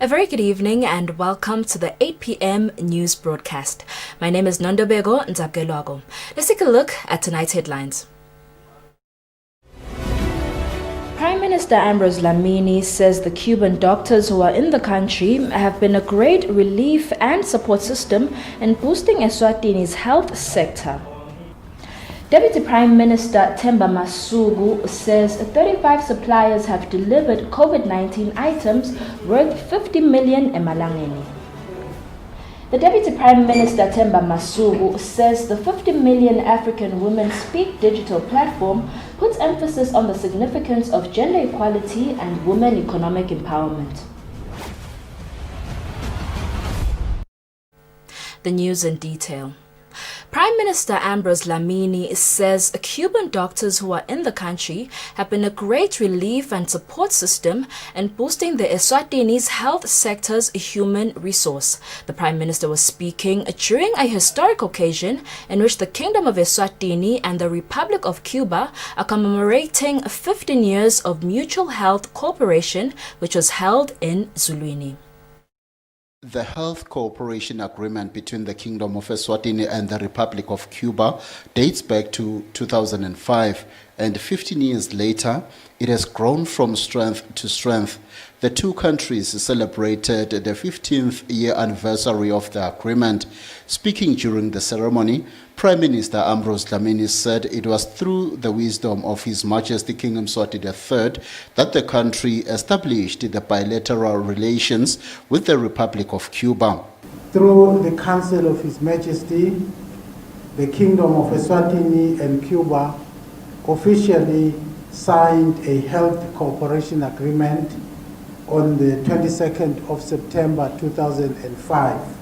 A very good evening and welcome to the 8 p.m. news broadcast. My name is Nondobego Nzabgelwago. Let's take a look at tonight's headlines. Prime Minister Ambrose Dlamini says the Cuban doctors who are in the country have been a great relief and support system in boosting Eswatini's health sector. Deputy Prime Minister Themba Masuku says 35 suppliers have delivered COVID-19 items worth 50 million emalangeni. The Deputy Prime Minister Themba Masuku says the 50 million African Women Speak digital platform puts emphasis on the significance of gender equality and women economic empowerment. The news in detail. Prime Minister Ambrose Dlamini says Cuban doctors who are in the country have been a great relief and support system in boosting the Eswatini's health sector's human resource. The Prime Minister was speaking during a historic occasion in which the Kingdom of Eswatini and the Republic of Cuba are commemorating 15 years of mutual health cooperation, which was held in Ezwatini. The Health Cooperation Agreement between the Kingdom of Eswatini and the Republic of Cuba dates back to 2005, and 15 years later, it has grown from strength to strength. The two countries celebrated the 15th year anniversary of the agreement. Speaking during the ceremony, Prime Minister Ambrose Dlamini said it was through the wisdom of His Majesty King Mswati III that the country established the bilateral relations with the Republic of Cuba. Through the Council of His Majesty, the Kingdom of Eswatini and Cuba officially signed a health cooperation agreement on the 22nd of September 2005.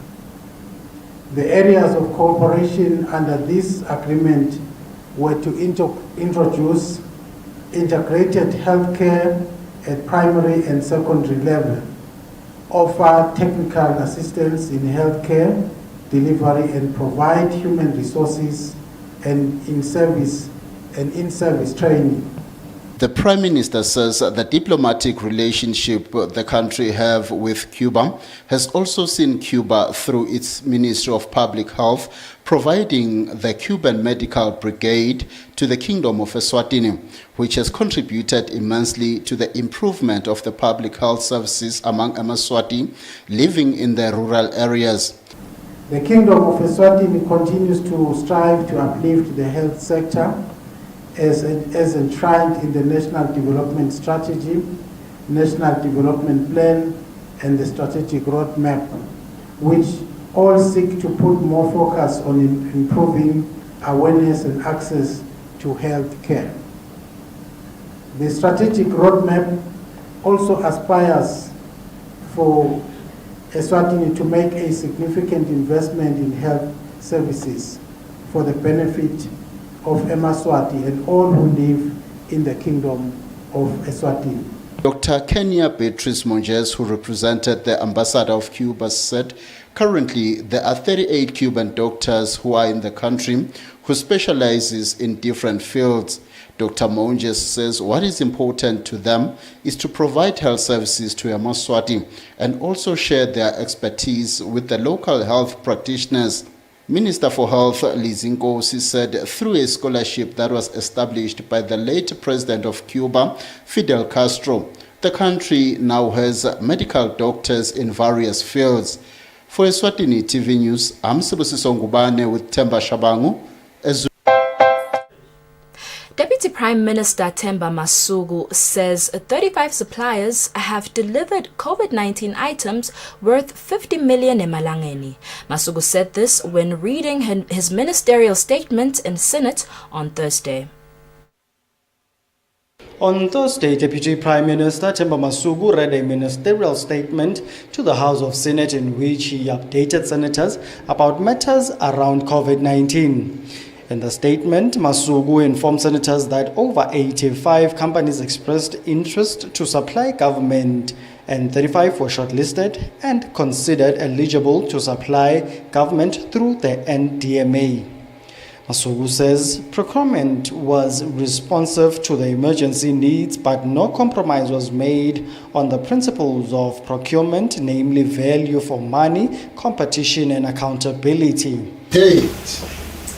The areas of cooperation under this agreement were to introduce integrated healthcare at primary and secondary level, offer technical assistance in healthcare delivery, and provide human resources and in-service training. The Prime Minister says the diplomatic relationship the country have with Cuba has also seen Cuba through its Ministry of Public Health providing the Cuban Medical Brigade to the Kingdom of Eswatini, which has contributed immensely to the improvement of the public health services among Eswatini living in the rural areas. The Kingdom of Eswatini continues to strive to uplift the health sector as enshrined in the National Development Strategy, National Development Plan, and the Strategic Roadmap, which all seek to put more focus on improving awareness and access to health care. The Strategic Roadmap also aspires for Eswatini to make a significant investment in health services for the benefit of Eswatini and all who live in the Kingdom of Eswatini. Dr. Kenya Beatrice Monjes, who represented the Ambassador of Cuba, said currently there are 38 Cuban doctors who are in the country who specializes in different fields. Dr. Monjes says what is important to them is to provide health services to Eswatini and also share their expertise with the local health practitioners. Minister for Health Lizzie Nkosi said through a scholarship that was established by the late President of Cuba, Fidel Castro, the country now has medical doctors in various fields. For Eswatini TV News, I'm Sibusiso Ngubane with Themba Shabangu. Deputy Prime Minister Themba Masuku says 35 suppliers have delivered COVID-19 items worth 50 million emalangeni. Masuku said this when reading his ministerial statement in Senate on Thursday. On Thursday, Deputy Prime Minister Themba Masuku read a ministerial statement to the House of Senate in which he updated senators about matters around COVID-19. In the statement, Masuku informed senators that over 85 companies expressed interest to supply government and 35 were shortlisted and considered eligible to supply government through the NDMA. Masuku says procurement was responsive to the emergency needs, but no compromise was made on the principles of procurement, namely value for money, competition and accountability. Paid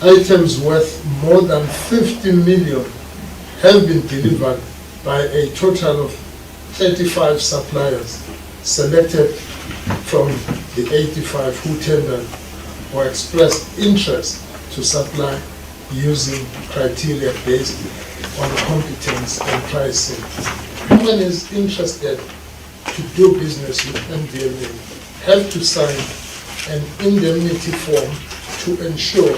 items worth more than 50 million have been delivered by a total of 35 suppliers selected from the 85 who tendered or expressed interest to supply using criteria based on competence and pricing. Anyone is interested to do business with NVMA have to sign an indemnity form to ensure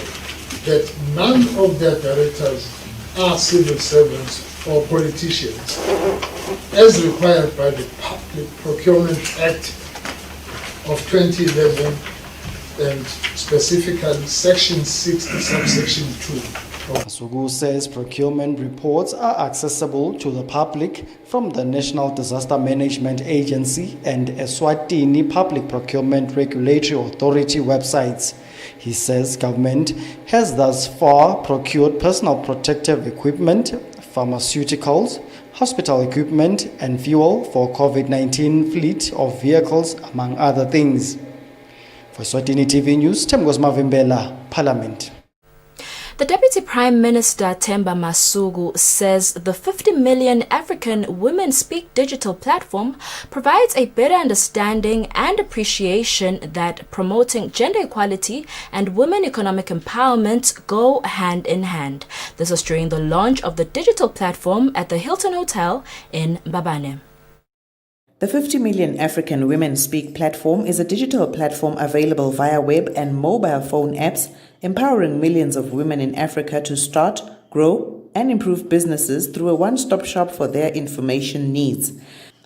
that none of their directors are civil servants or politicians, as required by the Public Procurement Act of 2011 and specifically Section 60, subsection 2. Masuku says procurement reports are accessible to the public from the National Disaster Management Agency and Eswatini Public Procurement Regulatory Authority websites. He says government has thus far procured personal protective equipment, pharmaceuticals, hospital equipment and fuel for COVID-19 fleet of vehicles, among other things. For Eswatini TV News, Temgos Mavimbela, Parliament. The Deputy Prime Minister Themba Masuku says the 50 million African Women Speak digital platform provides a better understanding and appreciation that promoting gender equality and women economic empowerment go hand in hand. This was during the launch of the digital platform at the Hilton Hotel in Mbabane. The 50 million African Women Speak platform is a digital platform available via web and mobile phone apps, empowering millions of women in Africa to start, grow, and improve businesses through a one-stop shop for their information needs.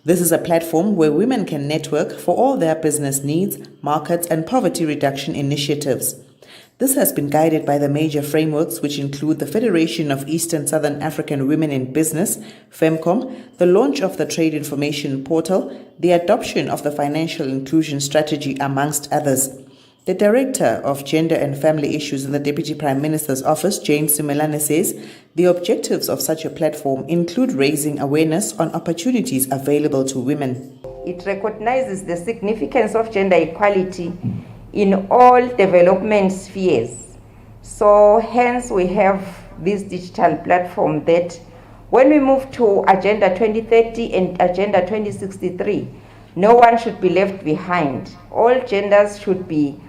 This is a platform where women can network for all their business needs, markets, and poverty reduction initiatives. This has been guided by the major frameworks which include the Federation of Eastern Southern African Women in Business, FEMCOM, the launch of the Trade Information Portal, the adoption of the Financial Inclusion Strategy, amongst others. The Director of Gender and Family Issues in the Deputy Prime Minister's Office, Jane Simelane, says the objectives of such a platform include raising awareness on opportunities available to women. It recognizes the significance of gender equality in all development spheres. So hence we have this digital platform that when we move to Agenda 2030 and Agenda 2063, no one should be left behind. All genders should be,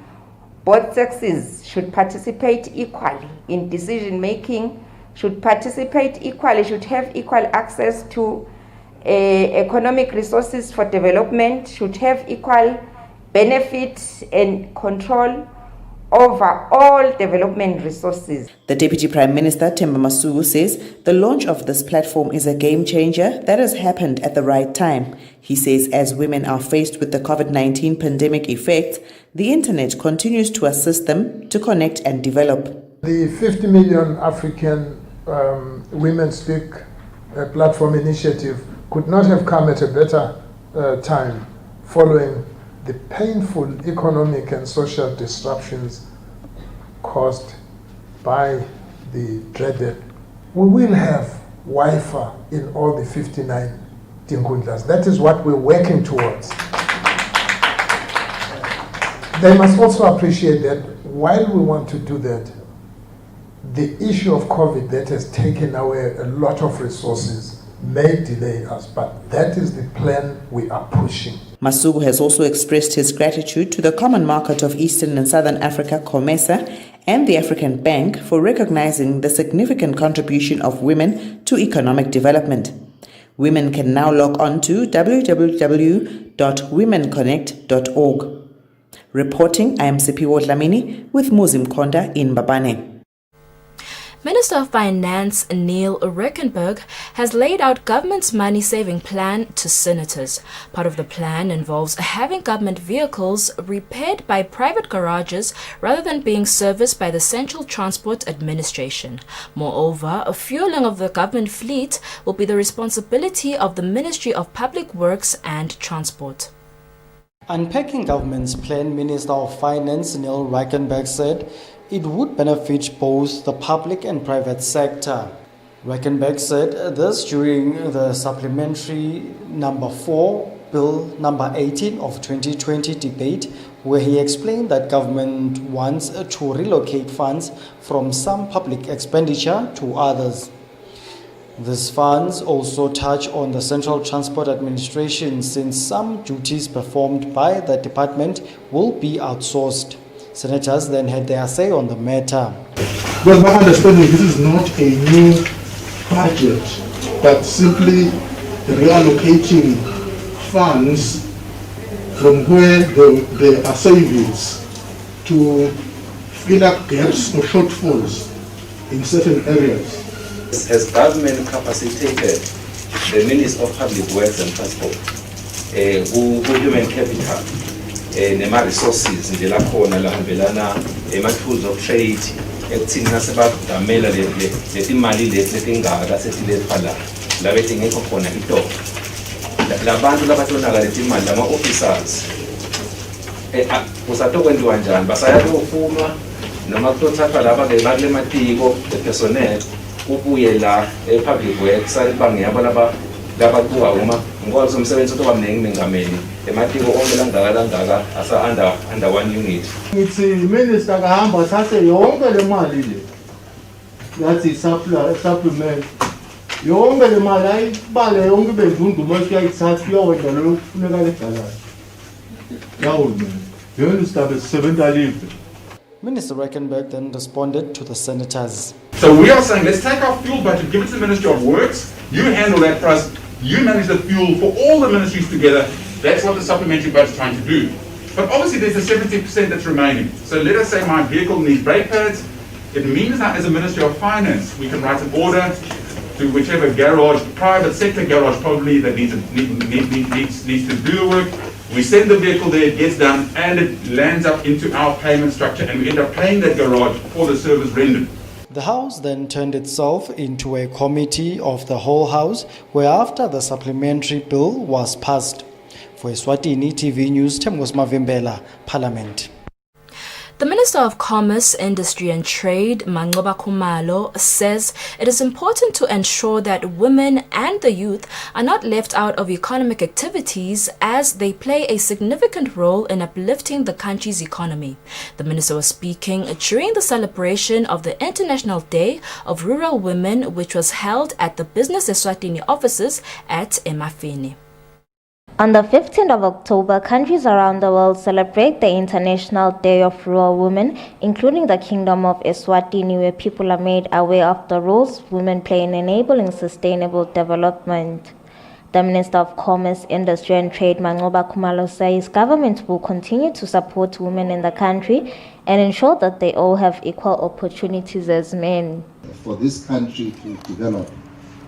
both sexes should participate equally in decision making, should participate equally, should have equal access to economic resources for development, should have equal benefit and control over all development resources. The Deputy Prime Minister, Themba Masuku, says the launch of this platform is a game changer that has happened at the right time. He says as women are faced with the COVID-19 pandemic effects, the internet continues to assist them to connect and develop. The 50 million African Women Speak platform initiative could not have come at a better time following the painful economic and social disruptions caused by the dreaded. We will have Wi-Fi in all the 59 Tinkundlas. That is what we're working towards. They must also appreciate that while we want to do that, the issue of COVID that has taken away a lot of resources may delay us, but that is the plan we are pushing. Masuku has also expressed his gratitude to the Common Market of Eastern and Southern Africa, COMESA, and the African Bank for recognizing the significant contribution of women to economic development. Women can now log on to www.womenconnect.org. Reporting, I am Sipiwo Dlamini with Muzim Konda in Mbabane. Minister of Finance Neil Reckenberg has laid out government's money-saving plan to senators. Part of the plan involves having government vehicles repaired by private garages rather than being serviced by the Central Transport Administration. Moreover, fueling of the government fleet will be the responsibility of the Ministry of Public Works and Transport. Unpacking government's plan, Minister of Finance Neil Reckenberg said it would benefit both the public and private sector. Reckenbeck said this during the supplementary number 4, Bill number 18 of 2020 debate, where he explained that government wants to relocate funds from some public expenditure to others. These funds also touch on the Central Transport Administration, since some duties performed by the department will be outsourced. Senators then had their say on the matter. Well, my understanding, this is not a new budget, but simply reallocating funds from where there are savings to fill up gaps or shortfalls in certain areas. Has government capacitated the Minister of Public Works and Transport, human capital, nema resources nje la khona la hambelana tools of trade ekuthini nasebadamela letimali letingaka setilefala la betingekho khona itoko labantu labatonaka letimali lama officers kusatokwenziwa njani basayakufunwa noma kutothathwa laba bakule matiko personnel ubuye la public works sayibanga yabo labakuwa uma ngoba umsebenzi otoba mningi mengameli ematiko onke langaka asa under one unit. Ngithi minister kahamba thathe yonke le mali le yathi supplement yonke le mali ayibale yonke bendunduma siyayithatha iyowenda lo kufuneka ledalayo yawulumeni yona isitabe sisebenza live. Minister Reckenbeck then responded to the senators. So we are saying, let's take our fuel budget, give it to the Ministry of Works, you handle that for us, you manage the fuel for all the ministries together. That's what the supplementary budget is trying to do. But obviously there's a 70% that's remaining. So let us say my vehicle needs brake pads. It means that as a Ministry of Finance, we can write an order to whichever garage, private sector garage probably, that needs to do the work. We send the vehicle there, it gets done, and it lands up into our payment structure, and we end up paying that garage for the service rendered. The House then turned itself into a committee of the whole House, whereafter the supplementary bill was passed. For Eswatini TV News, Temos Mavimbela, Parliament. The Minister of Commerce, Industry and Trade, Mangoba Khumalo, says it is important to ensure that women and the youth are not left out of economic activities, as they play a significant role in uplifting the country's economy. The minister was speaking during the celebration of the International Day of Rural Women, which was held at the Business Eswatini offices at Emafini. On the 15th of October, countries around the world celebrate the International Day of Rural Women, including the Kingdom of Eswatini, where people are made aware of the roles women play in enabling sustainable development. The Minister of Commerce, Industry and Trade, Mangoba Khumalo, says government will continue to support women in the country and ensure that they all have equal opportunities as men. For this country to develop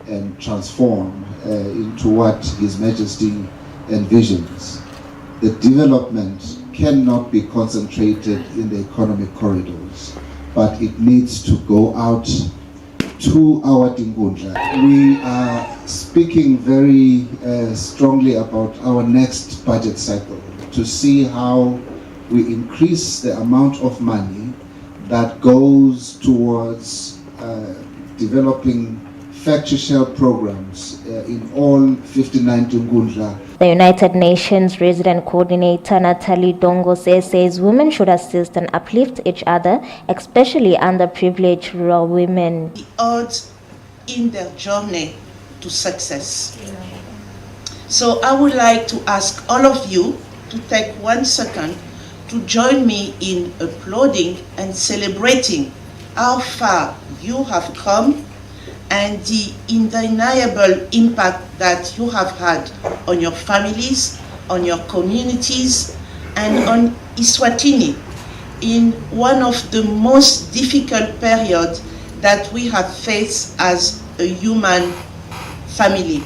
and transform into what His Majesty envisions, the development cannot be concentrated in the economic corridors, but it needs to go out to our Dingundla. We are speaking very strongly about our next budget cycle to see how we increase the amount of money that goes towards developing factory shell programs in all 59 Dingundla. The United Nations Resident Coordinator Natalie Dongo says women should assist and uplift each other, especially underprivileged rural women. The odds in their journey to success. So I would like to ask all of you to take 1 second to join me in applauding and celebrating how far you have come and the undeniable impact that you have had on your families, on your communities, and on Eswatini in one of the most difficult periods that we have faced as a human family.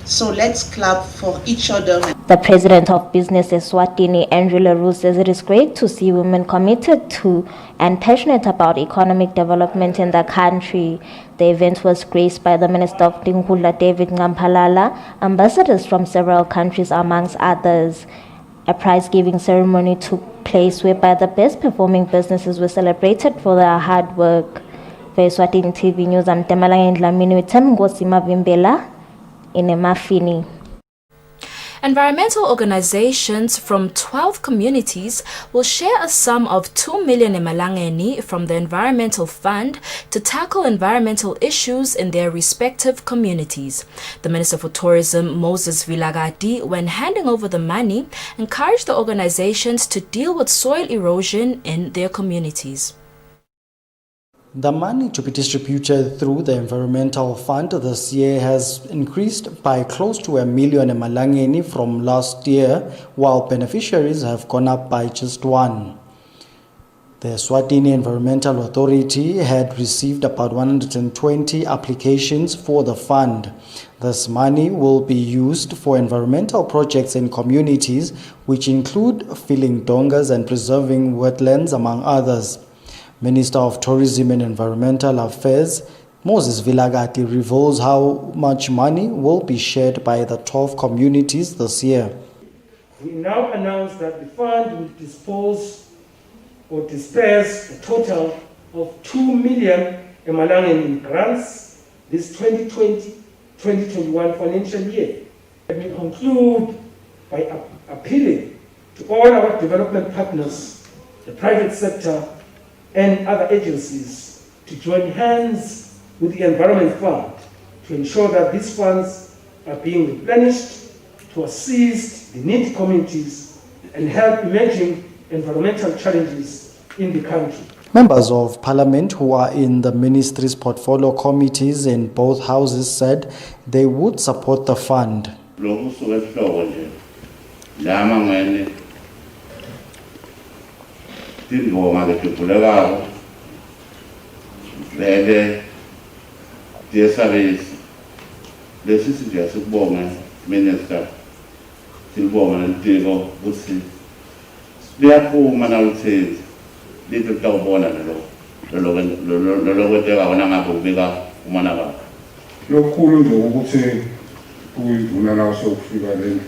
So let's clap for each other. The president of Business Eswatini, Andrew Leroux, says it is great to see women committed to and passionate about economic development in the country. The event was graced by the Minister of Dingula, David Ngampalala, ambassadors from several countries amongst others. A prize-giving ceremony took place whereby the best-performing businesses were celebrated for their hard work. For Eswatini TV News, I'm Temalanga Ndlamini with Ngosi Mavimbela in Emafini. Environmental organizations from 12 communities will share a sum of 2 million emalangeni from the Environmental Fund to tackle environmental issues in their respective communities. The Minister for Tourism, Moses Vilagati, when handing over the money, encouraged the organizations to deal with soil erosion in their communities. The money to be distributed through the Environmental Fund this year has increased by close to 1 million emalangeni from last year, while beneficiaries have gone up by just one. The Eswatini Environmental Authority had received about 120 applications for the fund. This money will be used for environmental projects in communities, which include filling dongas and preserving wetlands, among others. Minister of Tourism and Environmental Affairs, Moses Vilagati, reveals how much money will be shared by the 12 communities this year. We now announce that the fund will disperse a total of 2 million emalangeni in grants this 2020-2021 financial year. Let me conclude by appealing to all our development partners, the private sector, and other agencies to join hands with the Environment Fund to ensure that these funds are being replenished to assist the needy communities and help emerging environmental challenges in the country. Members of Parliament who are in the ministry's portfolio committees in both houses said they would support the fund. Tindonga letipulekako vele tiyesabisa lesi sinje sikubonge minister silibonga nentiko ukuthi liyaphuma naluthenzi lithi litawubona lokwenteka wona ngabe ubika umonakalo lokukhulu nje ukuthi kuyinduna naso ukufika lendlela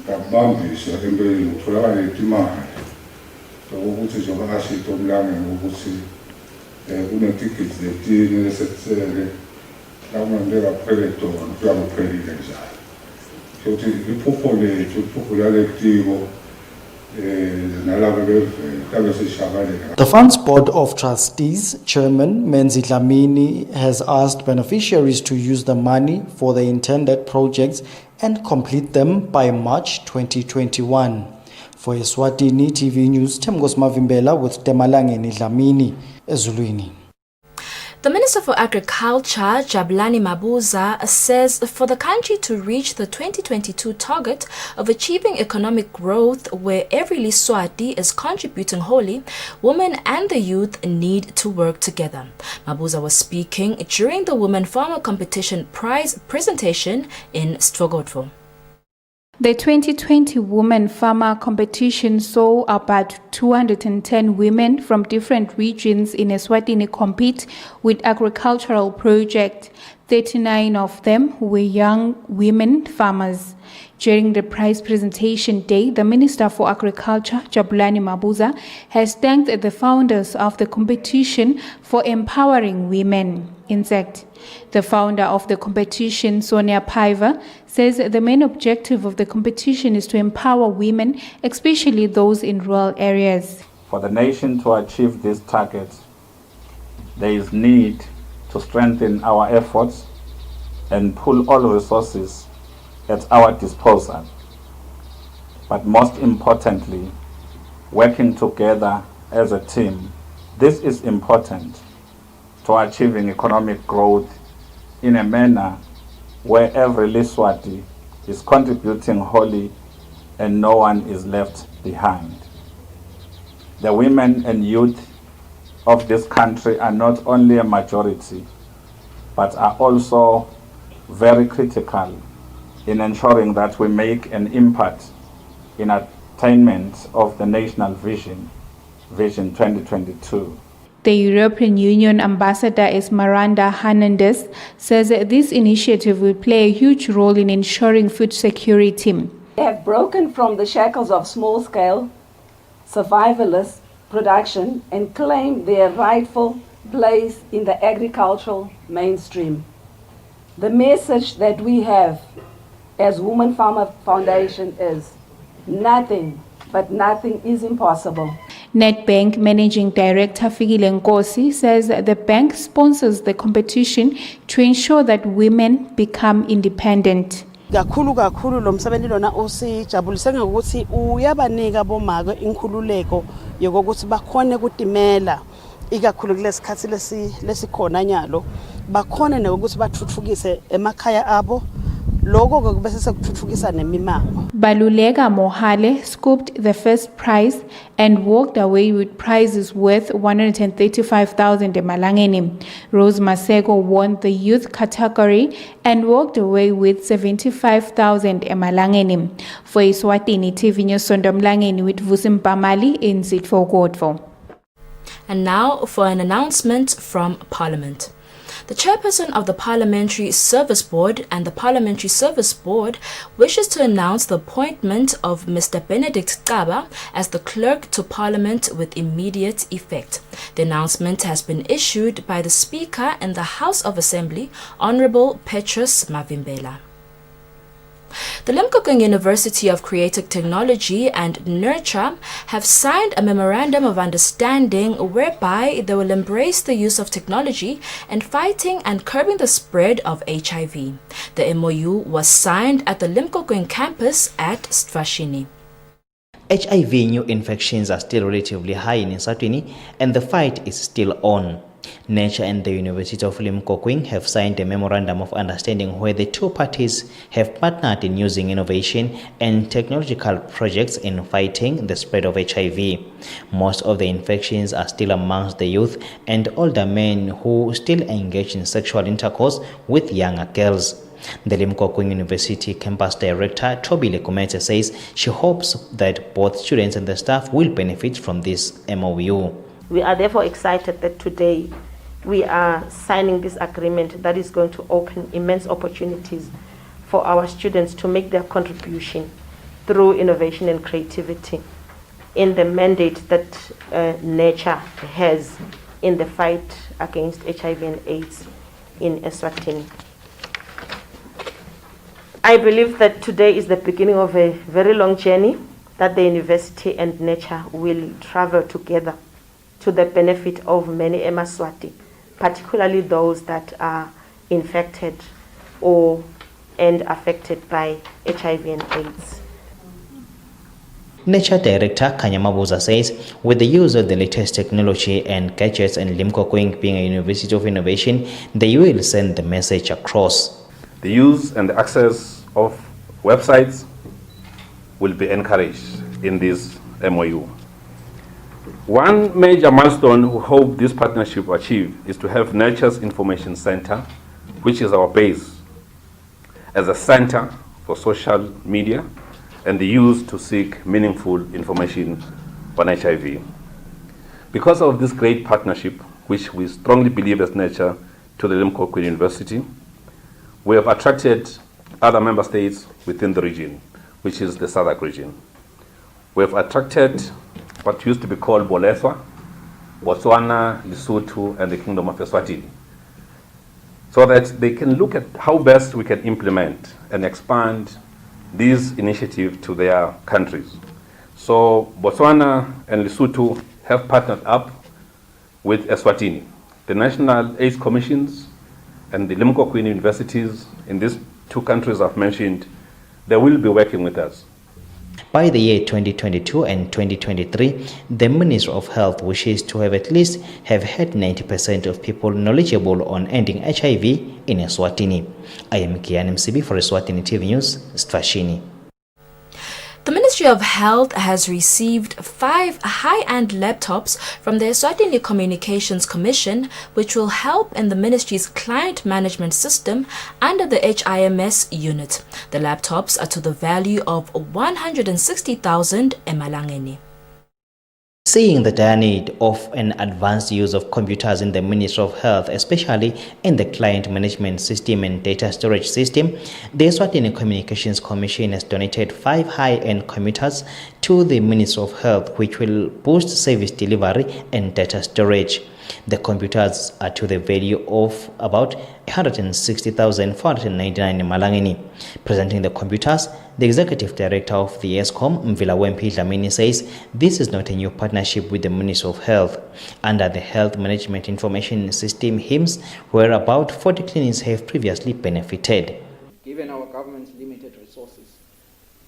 kabambisa empeleni utholakala itimali ukuthi njengoba kashithi omlangeni ukuthi kunetikhithi letini lesekusele la kunambeka kuphele khona kufika kuphelile njalo futhi iphupho lethu iphupho lalekutiko nalabo bevele kabe sishabaleka. The Fund's Board of Trustees Chairman Menzi Dlamini has asked beneficiaries to use the money for the intended projects and complete them by March 2021. For Eswatini TV News, Ngosi Mavimbela with Temalanga Dlamini, Ezulwini. The Minister for Agriculture, Jabulani Mabuza, says for the country to reach the 2022 target of achieving economic growth where every Liswati is contributing wholly, women and the youth need to work together. Mabuza was speaking during the Women Farmer Competition Prize presentation in Stvogodvo. The 2020 Women Farmer Competition saw about 210 women from different regions in Eswatini compete with agricultural projects. 39 of them were young women farmers. During the prize presentation day, the Minister for Agriculture, Jabulani Mabuza, has thanked the founders of the competition for empowering women. In fact, the founder of the competition, Sonia Paiva, says the main objective of the competition is to empower women, especially those in rural areas. For the nation to achieve these targets, there is need to strengthen our efforts and pull all resources at our disposal. But most importantly, working together as a team. This is important to achieving economic growth in a manner where every Liswati is contributing wholly and no one is left behind. The women and youth of this country are not only a majority, but are also very critical in ensuring that we make an impact in attainment of the national vision, Vision 2022. The European Union Ambassador Esmeralda Hernandez says that this initiative will play a huge role in ensuring food security. They have broken from the shackles of small-scale survivalist production and claim their rightful place in the agricultural mainstream. The message that we have as Women Farmer Foundation is nothing, but nothing is impossible. Nedbank Managing Director Fikile Nkosi says that the bank sponsors the competition to ensure that women become independent. Kakhulu lo msebenzi lona usijabulise ngokuthi uyabanika bomake inkhululeko yokuthi bakhone ukutimela ikakhulu kulesikhathi lesikhona nyalo bakhone nokuthi bathuthukise emakhaya abo lokho ke bese sekuthuthukisa nemimango. Baluleka Mohale scooped the first prize and walked away with prizes worth 135,000 emalangeni. Rose Maseko won the youth category and walked away with 75,000 emalangeni. For Eswatini TV News Sondomlangeni with Vusim Pamali in Sitfo Kodvo. And now for an announcement from Parliament. The chairperson of the Parliamentary Service Board and the Parliamentary Service Board wishes to announce the appointment of Mr. Benedict Kaba as the clerk to Parliament with immediate effect. The announcement has been issued by the Speaker in the House of Assembly, Honorable Petrus Mavimbela. The Limpopo University of Creative Technology and Nurture have signed a memorandum of understanding whereby they will embrace the use of technology in fighting and curbing the spread of HIV. The MOU was signed at the Limpopo campus at Eswatini. HIV new infections are still relatively high in Eswatini and the fight is still on. Nature and the University of Limpopo have signed a memorandum of understanding where the two parties have partnered in using innovation and technological projects in fighting the spread of HIV. Most of the infections are still amongst the youth and older men who still engage in sexual intercourse with younger girls. The Limpopo University Campus Director Toby Lekumete says she hopes that both students and the staff will benefit from this MOU. We are therefore excited that today we are signing this agreement that is going to open immense opportunities for our students to make their contribution through innovation and creativity in the mandate that nature has in the fight against HIV and AIDS in Eswatini. I believe that today is the beginning of a very long journey that the university and nature will travel together to the benefit of many Emaswati, particularly those that are infected and affected by HIV and AIDS. Nature Director Kanyamabuza says, with the use of the latest technology and gadgets and Limpopo being a university of innovation, they will send the message across. The use and the access of websites will be encouraged in this MOU. One major milestone we hope this partnership will achieve is to have Nature's Information Center, which is our base, as a center for social media and the use to seek meaningful information on HIV. Because of this great partnership, which we strongly believe as Nature to the Limpopo University, we have attracted other member states within the region, which is the SADC region. We have attracted what used to be called Bolethwa, Botswana, Lesotho, and the Kingdom of Eswatini, so that they can look at how best we can implement and expand these initiatives to their countries. So Botswana and Lesotho have partnered up with Eswatini. The National AIDS Commissions and the Limpopo universities in these two countries I've mentioned, they will be working with us. By the year 2022 and 2023, the Ministry of Health wishes to have at least had 90% of people knowledgeable on ending HIV in Eswatini. I am Kian MCB for Eswatini TV News, Eswatini. The Ministry of Health has received 5 high-end laptops from the Eswatini Communications Commission, which will help in the ministry's client management system under the HIMS unit. The laptops are to the value of 160,000 emalangeni. Seeing the dire need of an advanced use of computers in the Ministry of Health, especially in the client management system and data storage system, the Eswatini Communications Commission has donated 5 high-end computers to the Ministry of Health, which will boost service delivery and data storage. The computers are to the value of about 160,499 malangeni. Presenting the computers, the Executive Director of the ESCOM, Mvilawempi Dlamini, says this is not a new partnership with the Ministry of Health. Under the Health Management Information System HIMSS, where about 40 clinics have previously benefited. Given our government's limited resources,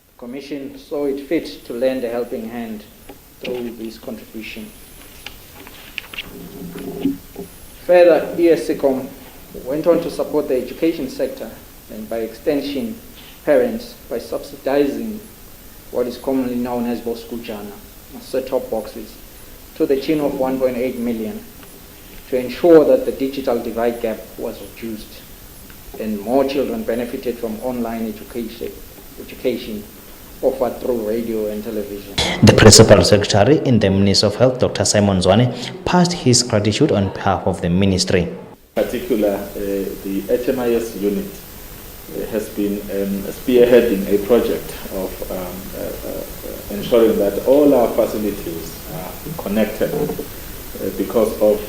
the Commission saw it fit to lend a helping hand through this contribution. Further, ESCOM went on to support the education sector and by extension parents by subsidizing what is commonly known as Boskujana, set-top boxes, to the tune of 1.8 million to ensure that the digital divide gap was reduced and more children benefited from online education offered through radio and television. The Principal Secretary in the Ministry of Health, Dr. Simon Zwane, passed his gratitude on behalf of the ministry. In particular, the HMIS unit has been spearheading a project of ensuring that all our facilities are connected because of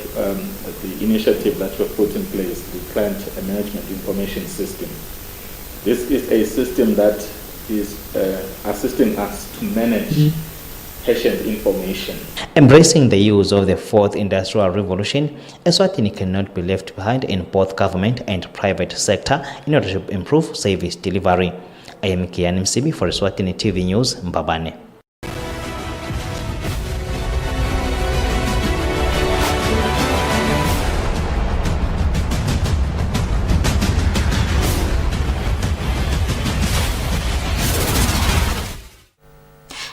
the initiative that was put in place, the Client Management Information System. This is a system that is assisting us to manage patient information. Embracing the use of the 4th Industrial Revolution, Eswatini cannot be left behind in both government and private sector in order to improve service delivery. I am Kian Msibi for Eswatini TV News, Mbabane.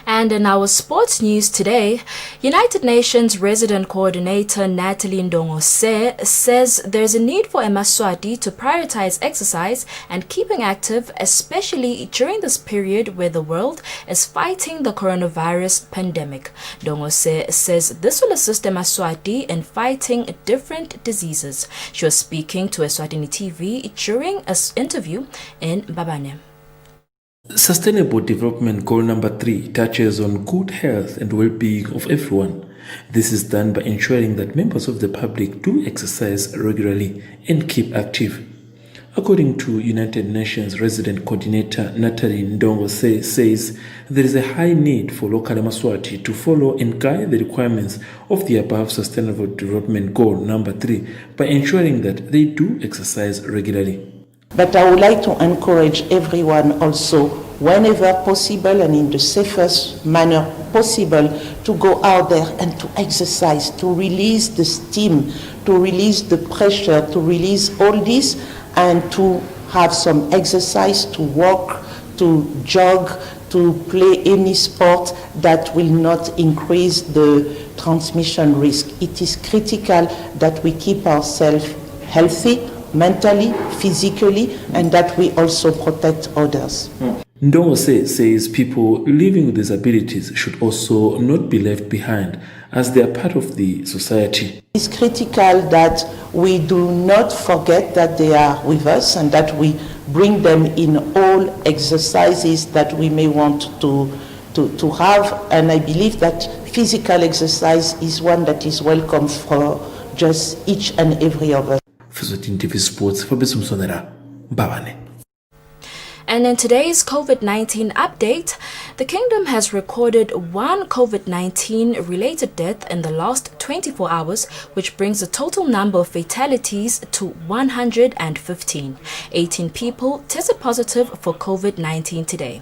And in our sports news today, United Nations Resident Coordinator Natalie Ndongose says there's a need for Eswatini to prioritize exercise and keeping active, especially during this period where the world is fighting the coronavirus pandemic. Ndongose says this will assist Eswatini in fighting different diseases. She was speaking to Eswatini TV during an interview in Mbabane. Sustainable Development Goal number 3 touches on good health and well-being of everyone. This is done by ensuring that members of the public do exercise regularly and keep active. According to United Nations Resident Coordinator Natalie Ndongose says there is a high need for local Eswatini to follow and guide the requirements of the above Sustainable Development Goal number 3 by ensuring that they do exercise regularly. But I would like to encourage everyone also, whenever possible and in the safest manner possible, to go out there and to exercise, to release the steam, to release the pressure, to release all this, and to have some exercise, to walk, to jog, to play any sport that will not increase the transmission risk. It is critical that we keep ourselves healthy, mentally, physically, and that we also protect others. Ndongose says people living with disabilities should also not be left behind as they are part of the society. It's critical that we do not forget that they are with us and that we bring them in all exercises that we may want to have. And I believe that physical exercise is one that is welcome for just each and every of us. TV Sports for Mbabane. And in today's COVID-19 update, the Kingdom has recorded 1 COVID-19 related death in the last 24 hours, which brings the total number of fatalities to 115. 18 people tested positive for COVID-19 today.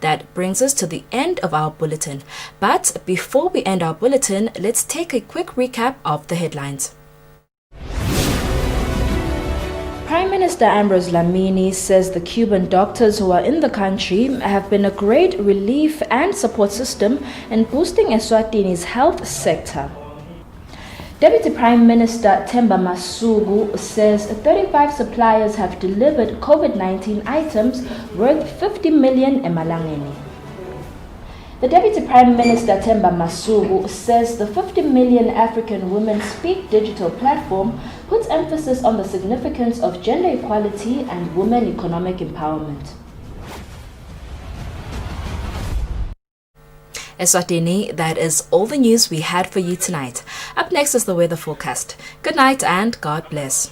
That brings us to the end of our bulletin. But before we end our bulletin, let's take a quick recap of the headlines. Prime Minister Ambrose Dlamini says the Cuban doctors who are in the country have been a great relief and support system in boosting Eswatini's health sector. Deputy Prime Minister Themba Masuku says 35 suppliers have delivered COVID-19 items worth 50 million emalangeni. The Deputy Prime Minister Themba Masuku says the 50 million African Women Speak digital platform puts emphasis on the significance of gender equality and women economic empowerment. Eswatini, that is all the news we had for you tonight. Up next is the weather forecast. Good night and God bless.